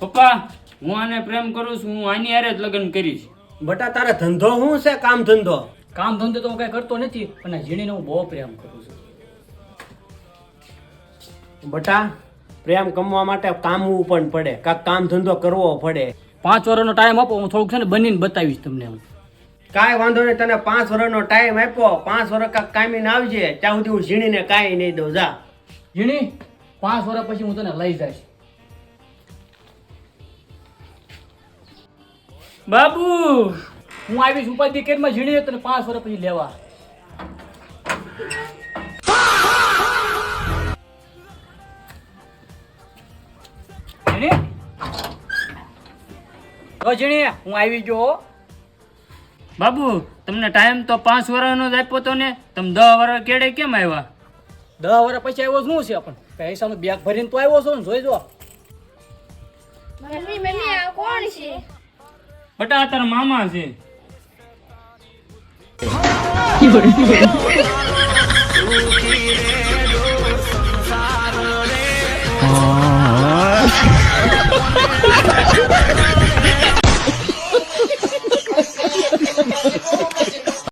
પપ્પા, હું આને પ્રેમ કરું છું. હું આની હારે જ લગ્ન કરીશ. બટા તારે ધંધો શું છે? કામ ધંધો? કામ ધંધો તો હું કઈ કરતો નથી, પણ આ ઝીણીને હું બહુ પ્રેમ કરું છું. બટા પ્રેમ કમવા માટે કામવું પણ પડે, કાંક કામ ધંધો કરવો પડે. 5 વર્ષનો ટાઈમ આપો, હું થોડુંક છે ને બનીને બતાવીશ તમને હું. કાંઈ વાંધો નહીં, તને 5 વર્ષનો ટાઈમ આપ્યો. 5 વર્ષ કાંક કામીને આવજે, ત્યાં સુધી હું ઝીણીને કાંઈ નહીં દઉં. જા ઝીણી, 5 વર્ષ પછી હું તને લઈ જઈશ. બાબુ, હું આવીશ ઉપાધિ કેરમાં ઝીણી તને 5 વર્ષ પછી લેવા. ઝીણી, ઓ ઝીણી, હું આવી ગયો હો. બાબુ, તમને ટાઈમ તો 5 વર્ષનો જ આપ્યો તો ને, તમે 10 વર્ષ કેડે કેમ આવ્યા? 10 વર્ષ પછી આવ્યો શું છે? પણ પૈસાનું બેગ ભરીને તો આવ્યો છો ને, જોઈ જો. મમ્મી મમ્મી આ કોણ છે? બટા, તારા મામા છે.